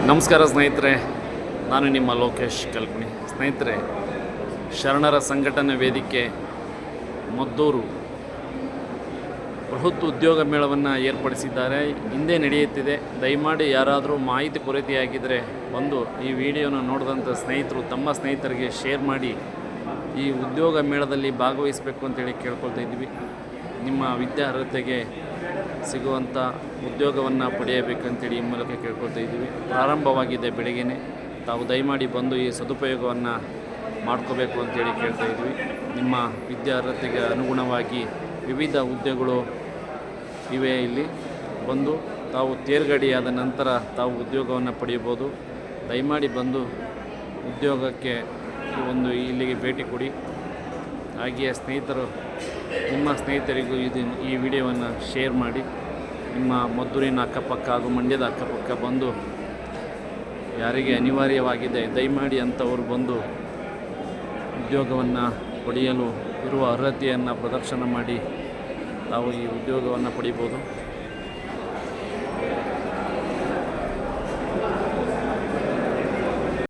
ನಮಸ್ಕಾರ ಸ್ನೇಹಿತರೆ, ನಾನು ನಿಮ್ಮ ಲೋಕೇಶ್ ಕಲ್ಪಣಿ. ಸ್ನೇಹಿತರೆ, ಶರಣರ ಸಂಘಟನೆ ವೇದಿಕೆ ಮದ್ದೂರು ಬೃಹತ್ ಉದ್ಯೋಗ ಮೇಳವನ್ನು ಏರ್ಪಡಿಸಿದ್ದಾರೆ. ಹಿಂದೆ ನಡೆಯುತ್ತಿದೆ. ದಯಮಾಡಿ ಯಾರಾದರೂ ಮಾಹಿತಿ ಕೊರತೆಯಾಗಿದ್ದರೆ ಬಂದು ಈ ವಿಡಿಯೋನ ನೋಡಿದಂಥ ಸ್ನೇಹಿತರು ತಮ್ಮ ಸ್ನೇಹಿತರಿಗೆ ಶೇರ್ ಮಾಡಿ ಈ ಉದ್ಯೋಗ ಮೇಳದಲ್ಲಿ ಭಾಗವಹಿಸಬೇಕು ಅಂತೇಳಿ ಕೇಳ್ಕೊಳ್ತಾ ಇದ್ವಿ. ನಿಮ್ಮ ವಿದ್ಯಾರ್ಹತೆಗೆ ಸಿಗುವಂಥ ಉದ್ಯೋಗವನ್ನು ಪಡೆಯಬೇಕಂತೇಳಿ ಈ ಮೂಲಕ ಕೇಳ್ಕೊಳ್ತಾ ಇದ್ದೀವಿ. ಪ್ರಾರಂಭವಾಗಿದೆ ಬೆಳಗ್ಗೆನೇ. ತಾವು ದಯಮಾಡಿ ಬಂದು ಈ ಸದುಪಯೋಗವನ್ನು ಮಾಡ್ಕೋಬೇಕು ಅಂತೇಳಿ ಕೇಳ್ತಾ ಇದ್ವಿ. ನಿಮ್ಮ ವಿದ್ಯಾರ್ಹತೆಗೆ ಅನುಗುಣವಾಗಿ ವಿವಿಧ ಹುದ್ದೆಗಳು ಇವೆ. ಇಲ್ಲಿ ಬಂದು ತಾವು ತೇರ್ಗಡಿಯಾದ ನಂತರ ತಾವು ಉದ್ಯೋಗವನ್ನು ಪಡೆಯಬಹುದು. ದಯಮಾಡಿ ಬಂದು ಉದ್ಯೋಗಕ್ಕೆ ಇಲ್ಲಿಗೆ ಭೇಟಿ ಕೊಡಿ. ಹಾಗೆಯೇ ಸ್ನೇಹಿತರು, ನಿಮ್ಮ ಸ್ನೇಹಿತರಿಗೂ ಈ ವಿಡಿಯೋವನ್ನು ಶೇರ್ ಮಾಡಿ. ನಿಮ್ಮ ಮದ್ದೂರಿನ ಅಕ್ಕಪಕ್ಕ ಹಾಗೂ ಮಂಡ್ಯದ ಅಕ್ಕಪಕ್ಕ ಬಂದು ಯಾರಿಗೆ ಅನಿವಾರ್ಯವಾಗಿದೆ ದಯಮಾಡಿ ಅಂಥವರು ಬಂದು ಉದ್ಯೋಗವನ್ನು ಪಡೆಯಲು ಇರುವ ಅರ್ಹತೆಯನ್ನು ಪ್ರದರ್ಶನ ಮಾಡಿ ತಾವು ಈ ಉದ್ಯೋಗವನ್ನು ಪಡಿಬೋದು.